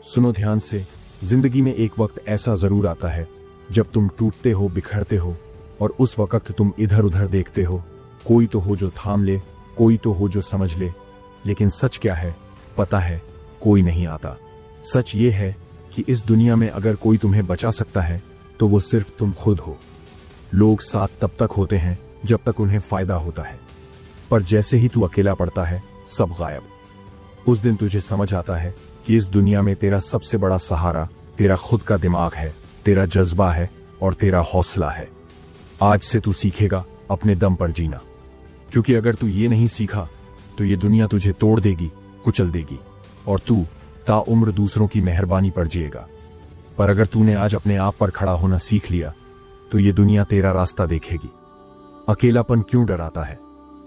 सुनो ध्यान से, जिंदगी में एक वक्त ऐसा जरूर आता है जब तुम टूटते हो, बिखरते हो, और उस वक्त तुम इधर उधर देखते हो। कोई तो हो जो थाम ले, कोई तो हो जो समझ ले, लेकिन सच क्या है पता है, कोई नहीं आता। सच ये है कि इस दुनिया में अगर कोई तुम्हें बचा सकता है तो वो सिर्फ तुम खुद हो। लोग साथ तब तक होते हैं जब तक उन्हें फायदा होता है, पर जैसे ही तू अकेला पड़ता है सब गायब। उस दिन तुझे समझ आता है कि इस दुनिया में तेरा सबसे बड़ा सहारा तेरा खुद का दिमाग है, तेरा जज्बा है और तेरा हौसला है। आज से तू सीखेगा अपने दम पर जीना, क्योंकि अगर तू ये नहीं सीखा तो ये दुनिया तुझे तोड़ देगी, कुचल देगी, और तू ताउम्र दूसरों की मेहरबानी पर जिएगा। पर अगर तूने आज अपने आप पर खड़ा होना सीख लिया तो ये दुनिया तेरा रास्ता देखेगी। अकेलापन क्यों डराता है?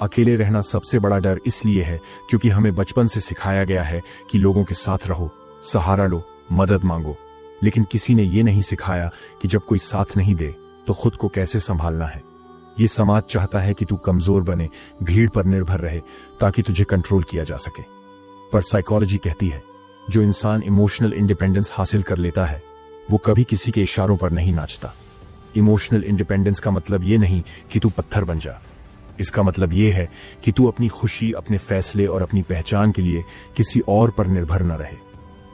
अकेले रहना सबसे बड़ा डर इसलिए है क्योंकि हमें बचपन से सिखाया गया है कि लोगों के साथ रहो, सहारा लो, मदद मांगो, लेकिन किसी ने ये नहीं सिखाया कि जब कोई साथ नहीं दे तो खुद को कैसे संभालना है। ये समाज चाहता है कि तू कमजोर बने, भीड़ पर निर्भर रहे, ताकि तुझे कंट्रोल किया जा सके। पर साइकोलॉजी कहती है जो इंसान इमोशनल इंडिपेंडेंस हासिल कर लेता है वो कभी किसी के इशारों पर नहीं नाचता। इमोशनल इंडिपेंडेंस का मतलब ये नहीं कि तू पत्थर बन जा। इसका मतलब ये है कि तू अपनी खुशी, अपने फैसले और अपनी पहचान के लिए किसी और पर निर्भर न रहे।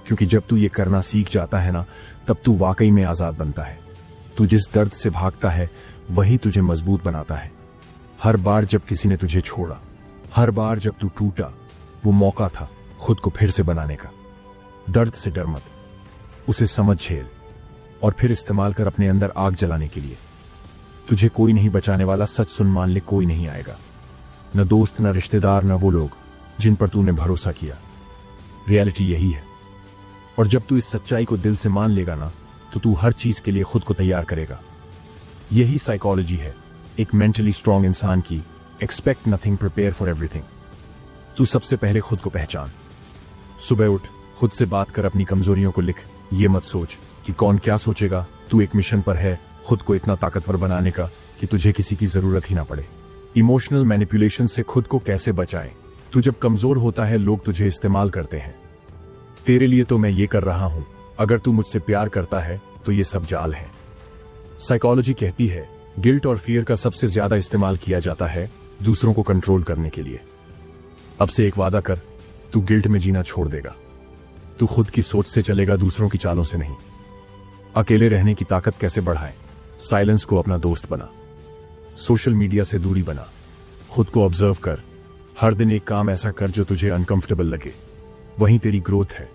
क्योंकि जब तू ये करना सीख जाता है ना, तब तू वाकई में आजाद बनता है। तू जिस दर्द से भागता है वही तुझे मजबूत बनाता है। हर बार जब किसी ने तुझे छोड़ा, हर बार जब तू टूटा, वो मौका था खुद को फिर से बनाने का। दर्द से डर मत, उसे समझ, झेल और फिर इस्तेमाल कर अपने अंदर आग जलाने के लिए। तुझे कोई नहीं बचाने वाला, सच सुन, मान ले, कोई नहीं आएगा। न दोस्त, न रिश्तेदार, न वो लोग जिन पर तूने भरोसा किया। रियलिटी यही है, और जब तू इस सच्चाई को दिल से मान लेगा ना, तो तू हर चीज के लिए खुद को तैयार करेगा। यही साइकोलॉजी है एक मेंटली स्ट्रांग इंसान की। Expect nothing, prepare for everything. तू सबसे पहले खुद को पहचान। सुबह उठ, खुद से बात कर, अपनी कमजोरियों को लिख। ये मत सोच कि कौन क्या सोचेगा। तू एक मिशन पर है, खुद को इतना ताकतवर बनाने का कि तुझे किसी की जरूरत ही ना पड़े। इमोशनल मैनिपुलेशन से खुद को कैसे बचाएं? तू जब कमजोर होता है लोग तुझे इस्तेमाल करते हैं। तेरे लिए तो मैं ये कर रहा हूं, अगर तू मुझसे प्यार करता है तो ये सब जाल है। साइकोलॉजी कहती है गिल्ट और फियर का सबसे ज्यादा इस्तेमाल किया जाता है दूसरों को कंट्रोल करने के लिए। अब से एक वादा कर, तू गिल्ट में जीना छोड़ देगा। तू खुद की सोच से चलेगा, दूसरों की चालों से नहीं। अकेले रहने की ताकत कैसे बढ़ाएं? साइलेंस को अपना दोस्त बना, सोशल मीडिया से दूरी बना, खुद को ऑब्जर्व कर। हर दिन एक काम ऐसा कर जो तुझे अनकंफर्टेबल लगे, वहीं तेरी ग्रोथ है।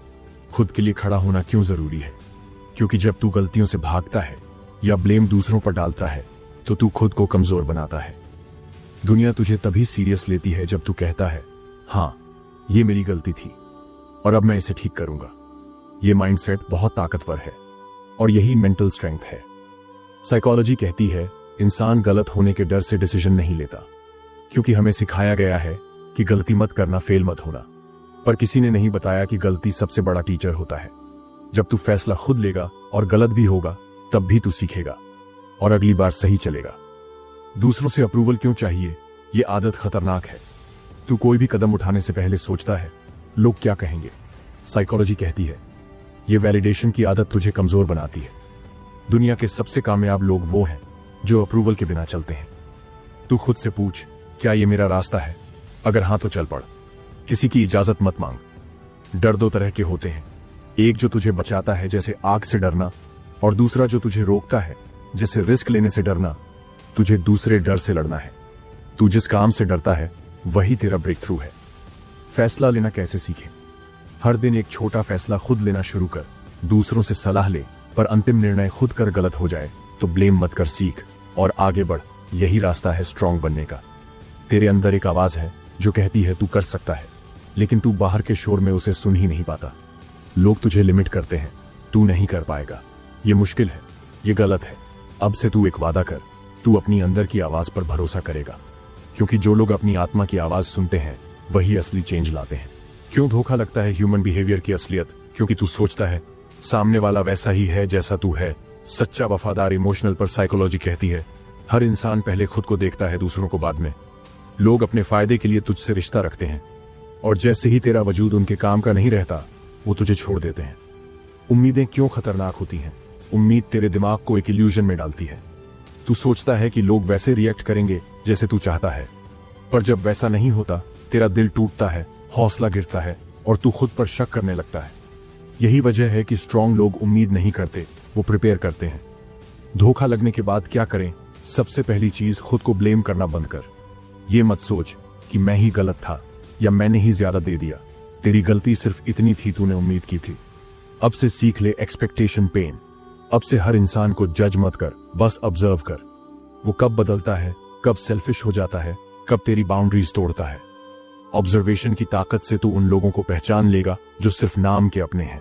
खुद के लिए खड़ा होना क्यों जरूरी है? क्योंकि जब तू गलतियों से भागता है या ब्लेम दूसरों पर डालता है तो तू खुद को कमजोर बनाता है। दुनिया तुझे तभी सीरियस लेती है जब तू कहता है हाँ, ये मेरी गलती थी और अब मैं इसे ठीक करूंगा। ये माइंडसेट बहुत ताकतवर है और यही मेंटल स्ट्रेंथ है। साइकोलॉजी कहती है इंसान गलत होने के डर से डिसीजन नहीं लेता, क्योंकि हमें सिखाया गया है कि गलती मत करना, फेल मत होना। पर किसी ने नहीं बताया कि गलती सबसे बड़ा टीचर होता है। जब तू फैसला खुद लेगा और गलत भी होगा तब भी तू सीखेगा और अगली बार सही चलेगा। दूसरों से अप्रूवल क्यों चाहिए? ये आदत खतरनाक है। तू कोई भी कदम उठाने से पहले सोचता है लोग क्या कहेंगे। साइकोलॉजी कहती है ये वैलिडेशन की आदत तुझे कमजोर बनाती है। दुनिया के सबसे कामयाब लोग वो हैं जो अप्रूवल के बिना चलते हैं। तू खुद से पूछ, क्या ये मेरा रास्ता है? अगर हां तो चल पड़। किसी की इजाजत मत मांग। डर दो तरह के होते हैं, एक जो तुझे बचाता है जैसे आग से डरना, और दूसरा जो तुझे रोकता है जैसे रिस्क लेने से डरना। तुझे दूसरे डर से लड़ना है। तू जिस काम से डरता है वही तेरा ब्रेक थ्रू है। फैसला लेना कैसे सीखे? हर दिन एक छोटा फैसला खुद लेना शुरू कर। दूसरों से सलाह ले, पर अंतिम निर्णय खुद कर गलत हो जाए तो ब्लेम मत कर, सीख और आगे बढ़। यही रास्ता है स्ट्रांग बनने का। तेरे अंदर एक आवाज है जो कहती है तू कर सकता है, लेकिन तू बाहर के शोर में उसे सुन ही नहीं पाता। लोग तुझे लिमिट करते हैं, तू नहीं कर पाएगा, ये मुश्किल है, ये गलत है। अब से तू एक वादा कर, तू अपनी अंदर की आवाज पर भरोसा करेगा, क्योंकि जो लोग अपनी आत्मा की आवाज सुनते हैं वही असली चेंज लाते हैं। क्यों धोखा लगता है ह्यूमन बिहेवियर की असलियत? क्योंकि तू सोचता है सामने वाला वैसा ही है जैसा तू है। सच्चा वफादार इमोशनल पर साइकोलॉजी कहती है हर इंसान पहले खुद को देखता है, दूसरों को बाद में। लोग अपने फायदे के लिए तुझसे रिश्ता रखते हैं और जैसे ही तेरा वजूद उनके काम का नहीं रहता वो तुझे छोड़ देते हैं। उम्मीदें क्यों खतरनाक होती हैं? उम्मीद तेरे दिमाग को एक इल्यूजन में डालती है। तू सोचता है कि लोग वैसे रिएक्ट करेंगे जैसे तू चाहता है, पर जब वैसा नहीं होता तेरा दिल टूटता है, हौसला गिरता है और तू खुद पर शक करने लगता है। यही वजह है कि स्ट्रांग लोग उम्मीद नहीं करते, वो प्रिपेयर करते हैं। धोखा लगने के बाद क्या करें? सबसे पहली चीज, खुद को ब्लेम करना बंद कर। ये मत सोच कि मैं ही गलत था या मैंने ही ज्यादा दे दिया। तेरी गलती सिर्फ इतनी थी, तूने उम्मीद की थी। अब से सीख ले एक्सपेक्टेशन पेन। अब से हर इंसान को जज मत कर, बस ऑब्जर्व कर। वो कब बदलता है, कब सेल्फिश हो जाता है, कब तेरी बाउंड्रीज तोड़ता है। ऑब्जर्वेशन की ताकत से तू उन लोगों को पहचान लेगा जो सिर्फ नाम के अपने हैं।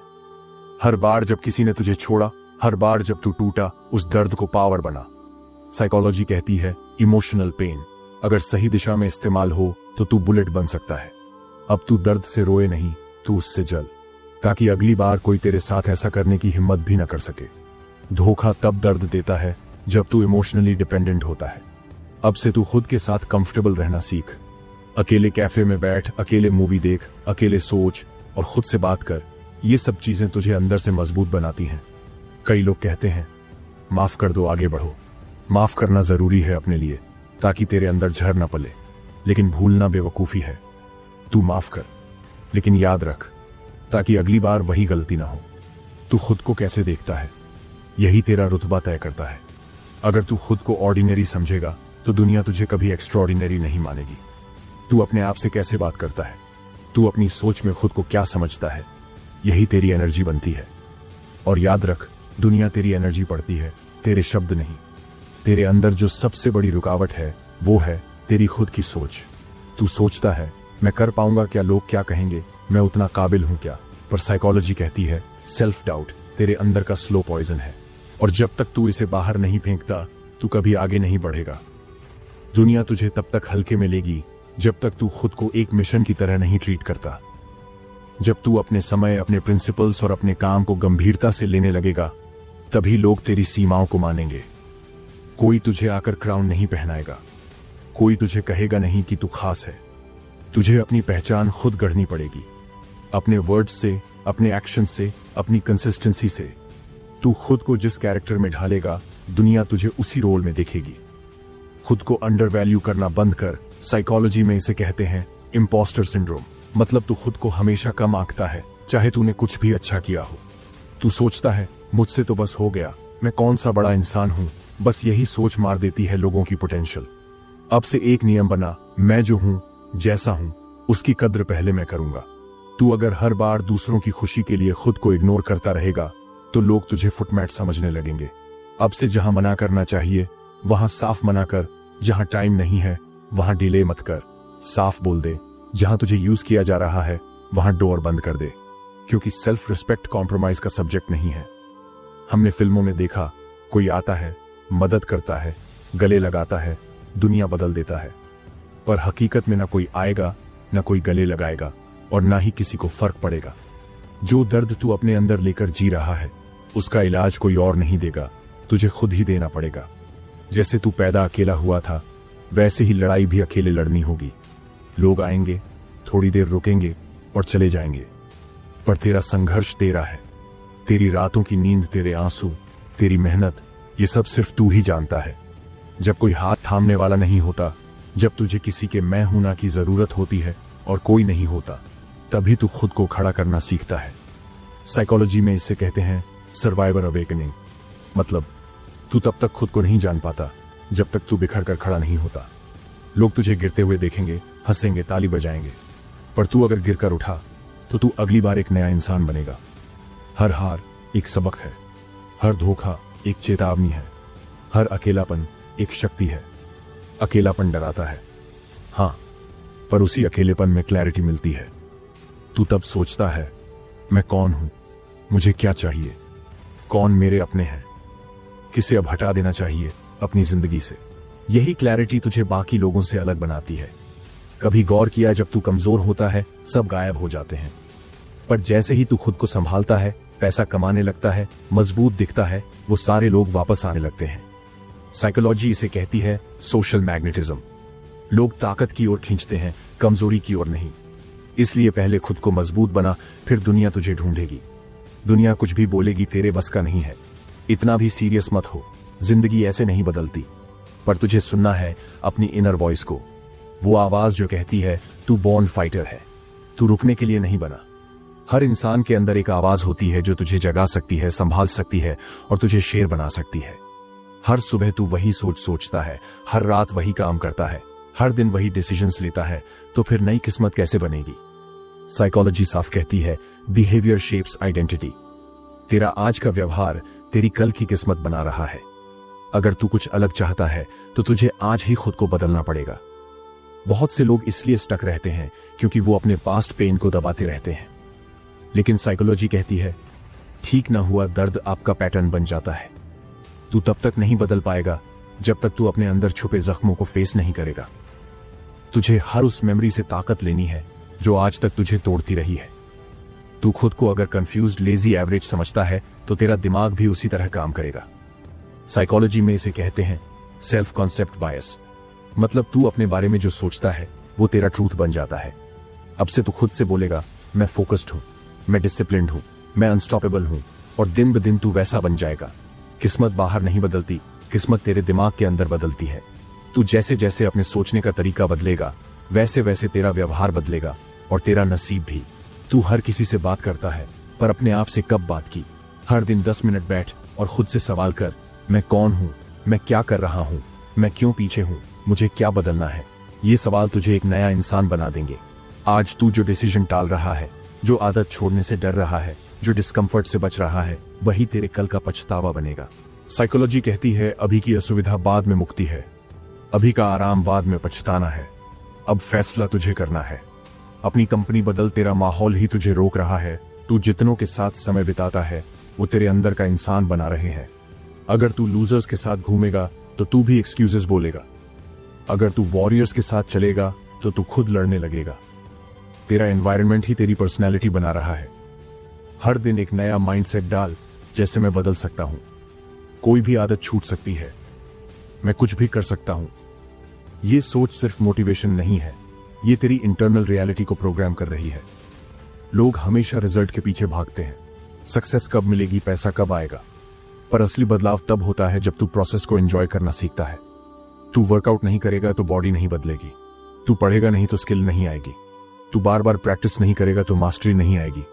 हर बार जब किसी ने तुझे छोड़ा, हर बार जब तू टूटा, उस दर्द को पावर बना। साइकोलॉजी कहती है इमोशनल पेन अगर सही दिशा में इस्तेमाल हो तो तू बुलेट बन सकता है। अब तू दर्द से रोए नहीं, तू उससे जल, ताकि अगली बार कोई तेरे साथ ऐसा करने की हिम्मत भी न कर सके। धोखा तब दर्द देता है जब तू इमोशनली डिपेंडेंट होता है। अब से तू खुद के साथ कंफर्टेबल रहना सीख। अकेले कैफे में बैठ, अकेले मूवी देख, अकेले सोच और खुद से बात कर। ये सब चीजें तुझे अंदर से मजबूत बनाती हैं। कई लोग कहते हैं माफ कर दो, आगे बढ़ो। माफ करना जरूरी है अपने लिए, ताकि तेरे अंदर झर न पले, लेकिन भूलना बेवकूफी है। तू माफ कर, लेकिन याद रख, ताकि अगली बार वही गलती ना हो। तू खुद को कैसे देखता है, यही तेरा रुतबा तय करता है। अगर तू खुद को ऑर्डिनरी समझेगा तो दुनिया तुझे कभी एक्स्ट्रॉर्डिनरी नहीं मानेगी। तू अपने आप से कैसे बात करता है, तू अपनी सोच में खुद को क्या समझता है, यही तेरी एनर्जी बनती है। और याद रख, दुनिया तेरी एनर्जी पढ़ती है, तेरे शब्द नहीं। तेरे अंदर जो सबसे बड़ी रुकावट है वो है तेरी खुद की सोच। तू सोचता है मैं कर पाऊंगा क्या, लोग क्या कहेंगे, मैं उतना काबिल हूं क्या? पर साइकोलॉजी कहती है सेल्फ डाउट तेरे अंदर का स्लो पॉइजन है, और जब तक तू इसे बाहर नहीं फेंकता तू कभी आगे नहीं बढ़ेगा। दुनिया तुझे तब तक हल्के में लेगी जब तक तू खुद को एक मिशन की तरह नहीं ट्रीट करता। जब तू अपने समय, अपने प्रिंसिपल्स और अपने काम को गंभीरता से लेने लगेगा, तभी लोग तेरी सीमाओं को मानेंगे। कोई तुझे आकर क्राउन नहीं पहनाएगा, कोई तुझे कहेगा नहीं कि तू खास है। तुझे अपनी पहचान खुद गढ़नी पड़ेगी, अपने वर्ड्स से, अपने एक्शन से, अपनी कंसिस्टेंसी से। तू खुद को जिस कैरेक्टर में ढालेगा, दुनिया तुझे उसी रोल में देखेगी। खुद को अंडर वैल्यू करना बंद कर। साइकोलॉजी में इसे कहते हैं इम्पोस्टर सिंड्रोम। मतलब तू खुद को हमेशा कम आंकता है, चाहे तूने कुछ भी अच्छा किया हो। तू सोचता है मुझसे तो बस हो गया, मैं कौन सा बड़ा इंसान हूं। बस यही सोच मार देती है लोगों की पोटेंशियल। अब से एक नियम बना, मैं जो हूं, जैसा हूं, उसकी कद्र पहले मैं करूंगा। तू अगर हर बार दूसरों की खुशी के लिए खुद को इग्नोर करता रहेगा तो लोग तुझे फुटमैट समझने लगेंगे। अब से जहां मना करना चाहिए वहां साफ मना कर, जहां टाइम नहीं है वहां डिले मत कर। साफ बोल दे, जहां तुझे यूज किया जा रहा है वहां डोर बंद कर दे, क्योंकि सेल्फ रिस्पेक्ट कॉम्प्रोमाइज का सब्जेक्ट नहीं है। हमने फिल्मों में देखा, कोई आता है, मदद करता है, गले लगाता है, दुनिया बदल देता है। पर हकीकत में ना कोई आएगा, ना कोई गले लगाएगा और ना ही किसी को फर्क पड़ेगा। जो दर्द तू अपने अंदर लेकर जी रहा है उसका इलाज कोई और नहीं देगा, तुझे खुद ही देना पड़ेगा। जैसे तू पैदा अकेला हुआ था, वैसे ही लड़ाई भी अकेले लड़नी होगी। लोग आएंगे, थोड़ी देर रुकेंगे और चले जाएंगे, पर तेरा संघर्ष तेरा है। तेरी रातों की नींद, तेरे आंसू, तेरी मेहनत, ये सब सिर्फ तू ही जानता है। जब कोई हाथ थामने वाला नहीं होता, जब तुझे किसी के मैं हूं ना की जरूरत होती है और कोई नहीं होता, तभी तू खुद को खड़ा करना सीखता है। साइकोलॉजी में इसे कहते हैं सर्वाइवर अवेकनिंग। मतलब तू तब तक खुद को नहीं जान पाता जब तक तू बिखर कर खड़ा नहीं होता। लोग तुझे गिरते हुए देखेंगे, हंसेंगे, ताली बजाएंगे, पर तू अगर गिरकर उठा तो तू अगली बार एक नया इंसान बनेगा। हर हार एक सबक है, हर धोखा एक चेतावनी है, हर अकेलापन एक शक्ति है। अकेलापन डराता है, हाँ, पर उसी अकेलेपन में क्लैरिटी मिलती है। तू तब सोचता है मैं कौन हूं, मुझे क्या चाहिए, कौन मेरे अपने हैं, किसे अब हटा देना चाहिए अपनी जिंदगी से। यही क्लैरिटी तुझे बाकी लोगों से अलग बनाती है। कभी गौर किया, जब तू कमजोर होता है सब गायब हो जाते हैं, पर जैसे ही तू खुद को संभालता है, पैसा कमाने लगता है, मजबूत दिखता है, वो सारे लोग वापस आने लगते हैं। साइकोलॉजी इसे कहती है सोशल मैग्नेटिज्म। लोग ताकत की ओर खींचते हैं, कमजोरी की ओर नहीं। इसलिए पहले खुद को मजबूत बना, फिर दुनिया तुझे ढूंढेगी। दुनिया कुछ भी बोलेगी तेरे बस का नहीं है। इतना भी सीरियस मत हो, जिंदगी ऐसे नहीं बदलती। पर तुझे सुनना है अपनी इनर वॉइस को, वो आवाज जो कहती है तू बॉर्न फाइटर है, तू रुकने के लिए नहीं बना। हर इंसान के अंदर एक आवाज होती है जो तुझे जगा सकती है, संभाल सकती है और तुझे शेर बना सकती है। हर सुबह तू वही सोचता है, हर रात वही काम करता है, हर दिन वही डिसीजंस लेता है, तो फिर नई किस्मत कैसे बनेगी? साइकोलॉजी साफ कहती है बिहेवियर शेप्स आइडेंटिटी। तेरा आज का व्यवहार तेरी कल की किस्मत बना रहा है। अगर तू कुछ अलग चाहता है तो तुझे आज ही खुद को बदलना पड़ेगा। बहुत से लोग इसलिए स्टक रहते हैं क्योंकि वो अपने पास्ट पेन को दबाते रहते हैं। लेकिन साइकोलॉजी कहती है ठीक न हुआ दर्द आपका पैटर्न बन जाता है। तू तब तक नहीं बदल पाएगा जब तक तू अपने अंदर छुपे जख्मों को फेस नहीं करेगा। तुझे हर उस मेमोरी से ताकत लेनी है जो आज तक तुझे तोड़ती रही है। तू खुद को अगर कंफ्यूज्ड, लेजी, एवरेज समझता है तो तेरा दिमाग भी उसी तरह काम करेगा। साइकोलॉजी में इसे कहते हैं सेल्फ कॉन्सेप्ट बायस। मतलब तू अपने बारे में जो सोचता है वो तेरा ट्रूथ बन जाता है। अब से तू खुद से बोलेगा मैं फोकस्ड हूं, मैं डिसिप्लिन्ड हूं, मैं अनस्टॉपेबल हूं, और दिन ब दिन तू वैसा बन जाएगा। किस्मत बाहर नहीं बदलती, किस्मत तेरे दिमाग के अंदर बदलती है। तू जैसे जैसे अपने सोचने का तरीका बदलेगा वैसे वैसे तेरा व्यवहार बदलेगा और तेरा नसीब भी। तू हर किसी से बात करता है, पर अपने आप से कब बात की? हर दिन 10 मिनट बैठ और खुद से सवाल कर, मैं कौन हूं, मैं क्या कर रहा हूं, मैं क्यों पीछे हूं, मुझे क्या बदलना है? ये सवाल तुझे एक नया इंसान बना देंगे। आज तू जो डिसीजन टाल रहा है, जो आदत छोड़ने से डर रहा है, जो डिस्कम्फर्ट से बच रहा है, वही तेरे कल का पछतावा बनेगा। साइकोलॉजी कहती है अभी की असुविधा बाद में मुक्ति है, अभी का आराम बाद में पछताना है। अब फैसला तुझे करना है। अपनी कंपनी बदल, तेरा माहौल ही तुझे रोक रहा है। तू जितनों के साथ समय बिताता है वो तेरे अंदर का इंसान बना रहे हैं। अगर तू लूजर्स के साथ घूमेगा तो तू भी एक्सक्यूजेस बोलेगा। अगर तू वॉरियर्स के साथ चलेगा तो तू खुद लड़ने लगेगा। तेरा एनवायरनमेंट ही तेरी पर्सनैलिटी बना रहा है। हर दिन एक नया माइंडसेट डाल, जैसे मैं बदल सकता हूं, कोई भी आदत छूट सकती है, मैं कुछ भी कर सकता हूं। ये सोच सिर्फ मोटिवेशन नहीं है, ये तेरी इंटरनल रियलिटी को प्रोग्राम कर रही है। लोग हमेशा रिजल्ट के पीछे भागते हैं, सक्सेस कब मिलेगी, पैसा कब आएगा, पर असली बदलाव तब होता है जब तू प्रोसेस को एंजॉय करना सीखता है। तू वर्कआउट नहीं करेगा तो बॉडी नहीं बदलेगी, तू पढ़ेगा नहीं तो स्किल नहीं आएगी, तू बार बार प्रैक्टिस नहीं करेगा तो मास्टरी नहीं आएगी।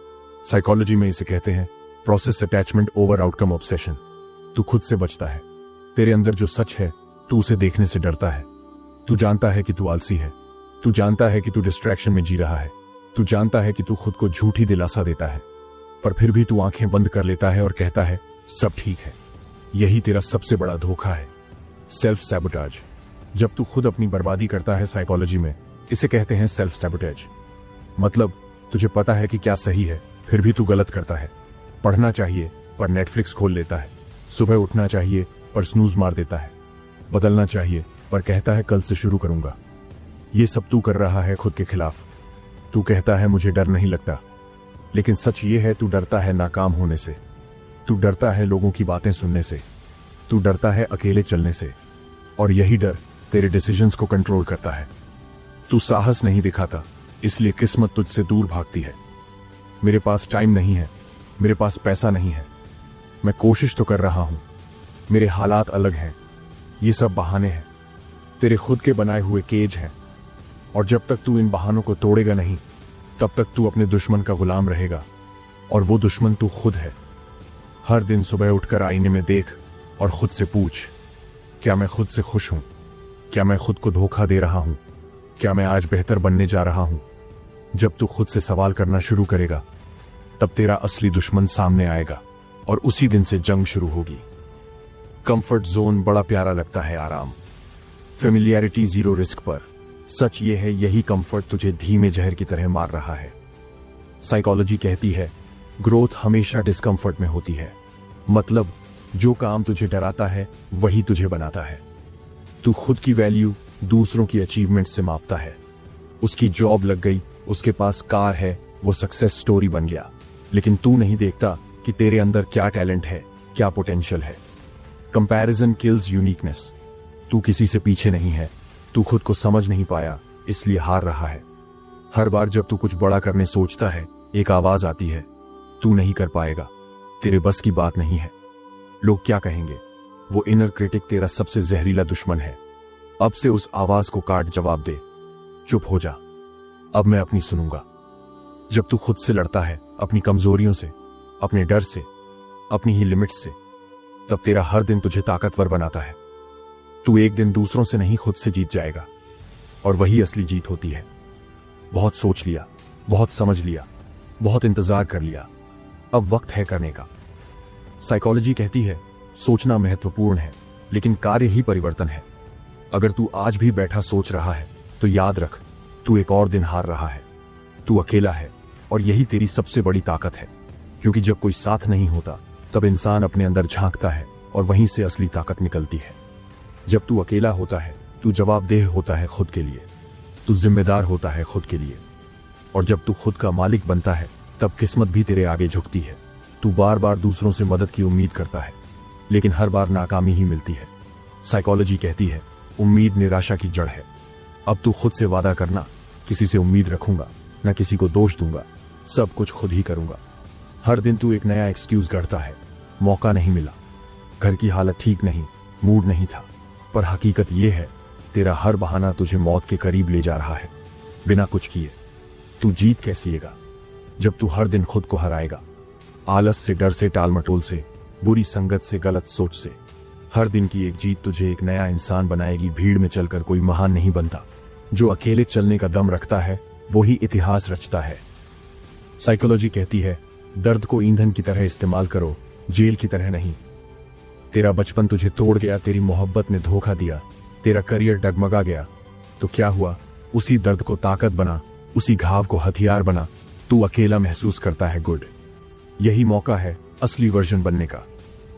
साइकोलॉजी में इसे कहते हैं process attachment over outcome obsession. तू खुद से बचता है, तेरे अंदर जो सच है तू उसे देखने से डरता है। तू जानता है कि तू आलसी है, तू जानता है कि तू डिस्ट्रैक्शन में जी रहा है, तू जानता है कि तू खुद को झूठी दिलासा देता है, पर फिर भी तू आंखें बंद कर लेता है और कहता है सब ठीक है। यही तेरा सबसे बड़ा धोखा है, सेल्फ सैबोटाज। जब तू खुद अपनी बर्बादी करता है, साइकोलॉजी में इसे कहते हैं सेल्फ सैबोटेज। मतलब तुझे पता है कि क्या सही है, फिर भी तू गलत करता है। पढ़ना चाहिए पर नेटफ्लिक्स खोल लेता है, सुबह उठना चाहिए पर स्नूज मार देता है, बदलना चाहिए पर कहता है कल से शुरू करूंगा। ये सब तू कर रहा है खुद के खिलाफ। तू कहता है मुझे डर नहीं लगता, लेकिन सच ये है तू डरता है नाकाम होने से, तू डरता है लोगों की बातें सुनने से, तू डरता है अकेले चलने से, और यही डर तेरे डिसीजंस को कंट्रोल करता है। तू साहस नहीं दिखाता, इसलिए किस्मत तुझसे दूर भागती है। मेरे पास टाइम नहीं है, मेरे पास पैसा नहीं है, मैं कोशिश तो कर रहा हूं, मेरे हालात अलग हैं, ये सब बहाने हैं, तेरे खुद के बनाए हुए केज हैं। और जब तक तू इन बहानों को तोड़ेगा नहीं, तब तक तू अपने दुश्मन का गुलाम रहेगा, और वो दुश्मन तू खुद है। हर दिन सुबह उठकर आईने में देख और खुद से पूछ, क्या मैं खुद से खुश हूं? क्या मैं खुद को धोखा दे रहा हूं? क्या मैं आज बेहतर बनने जा रहा हूं? जब तू खुद से सवाल करना शुरू करेगा, तब तेरा असली दुश्मन सामने आएगा और उसी दिन से जंग शुरू होगी। कंफर्ट जोन बड़ा प्यारा लगता है, आराम, फेमिलियरिटी जीरो रिस्क पर। सच ये है यही कंफर्ट तुझे धीमे जहर की तरह मार रहा है। साइकोलॉजी कहती है ग्रोथ हमेशा डिस्कंफर्ट में होती है। मतलब जो काम तुझे डराता है वही तुझे बनाता है। तू खुद की वैल्यू दूसरों की अचीवमेंट से मापता है। उसकी जॉब लग गई, उसके पास कार है, वो सक्सेस स्टोरी बन गया, लेकिन तू नहीं देखता कि तेरे अंदर क्या टैलेंट है, क्या पोटेंशियल है। Comparison kills uniqueness. तू किसी से पीछे नहीं है, तू खुद को समझ नहीं पाया इसलिए हार रहा है। हर बार जब तू कुछ बड़ा करने सोचता है, एक आवाज आती है, तू नहीं कर पाएगा, तेरे बस की बात नहीं है। लोग क्या कहेंगे? वो इनर क्रिटिक तेरा सबसे जहरीला दुश्मन है। अब से उस आवाज को काट जवाब दे, चुप हो जा, अब मैं अपनी सुनूंगा। जब तू खुद से लड़ता है, अपनी कमजोरियों से, अपने डर से, अपनी ही लिमिट्स से, तब तेरा हर दिन तुझे ताकतवर बनाता है। तू एक दिन दूसरों से नहीं खुद से जीत जाएगा, और वही असली जीत होती है। बहुत सोच लिया, बहुत समझ लिया, बहुत इंतजार कर लिया, अब वक्त है करने का। साइकोलॉजी कहती है सोचना महत्वपूर्ण है, लेकिन कार्य ही परिवर्तन है। अगर तू आज भी बैठा सोच रहा है तो याद रख, तू एक और दिन हार रहा है। तू अकेला है, और यही तेरी सबसे बड़ी ताकत है। क्योंकि जब कोई साथ नहीं होता तब इंसान अपने अंदर झांकता है, और वहीं से असली ताकत निकलती है। जब तू अकेला होता है तू जवाबदेह होता है खुद के लिए, तू जिम्मेदार होता है खुद के लिए। और जब तू खुद का मालिक बनता है तब किस्मत भी तेरे आगे झुकती है। तू बार बार दूसरों से मदद की उम्मीद करता है, लेकिन हर बार नाकामी ही मिलती है। साइकोलॉजी कहती है उम्मीद निराशा की जड़ है। अब तू खुद से वादा करना, किसी से उम्मीद रखूंगा, न किसी को दोष दूंगा, सब कुछ खुद ही करूंगा। हर दिन तू एक नया एक्सक्यूज गढ़ता है, मौका नहीं मिला, घर की हालत ठीक नहीं, मूड नहीं था। पर हकीकत यह है तेरा हर बहाना तुझे मौत के करीब ले जा रहा है। बिना कुछ किए तू जीत कैसे लेगा जब तू हर दिन खुद को हराएगा? आलस से, डर से, टालमटोल से, बुरी संगत से, गलत सोच से। हर दिन की एक जीत तुझे एक नया इंसान बनाएगी। भीड़ में चलकर कोई महान नहीं बनता, जो अकेले चलने का दम रखता है वो ही इतिहास रचता है। साइकोलॉजी कहती है दर्द को ईंधन की तरह इस्तेमाल करो, जेल की तरह नहीं। तेरा बचपन तुझे तोड़ गया, तेरी मोहब्बत ने धोखा दिया, तेरा करियर डगमगा गया, तो क्या हुआ? उसी दर्द को ताकत बना, उसी घाव को हथियार बना। तू अकेला महसूस करता है, गुड, यही मौका है असली वर्जन बनने का।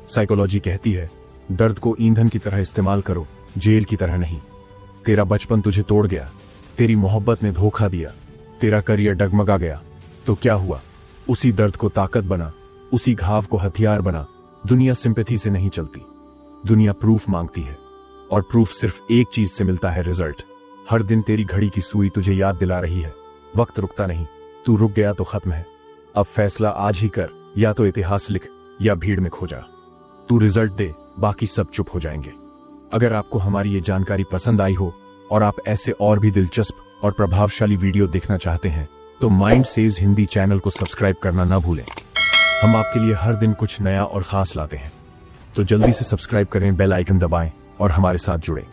साइकोलॉजी कहती है दर्द को ईंधन की तरह इस्तेमाल करो, जेल की तरह नहीं। तेरा बचपन तुझे तोड़ गया, तेरी मोहब्बत ने धोखा दिया, तेरा करियर डगमगा गया, तो क्या हुआ? उसी दर्द को ताकत बना, उसी घाव को हथियार बना। दुनिया सिंपैथी से नहीं चलती, दुनिया प्रूफ मांगती है, और प्रूफ सिर्फ एक चीज से मिलता है, रिजल्ट। हर दिन तेरी घड़ी की सुई तुझे याद दिला रही है वक्त रुकता नहीं। तू रुक गया तो खत्म है। अब फैसला आज ही कर, या तो इतिहास लिख या भीड़ में खो जा। तू रिजल्ट दे, बाकी सब चुप हो जाएंगे। अगर आपको हमारी ये जानकारी पसंद आई हो और आप ऐसे और भी दिलचस्प और प्रभावशाली वीडियो देखना चाहते हैं तो माइंड सेज हिंदी चैनल को सब्सक्राइब करना ना भूलें। हम आपके लिए हर दिन कुछ नया और खास लाते हैं, तो जल्दी से सब्सक्राइब करें, बेल आइकन दबाएं और हमारे साथ जुड़ें।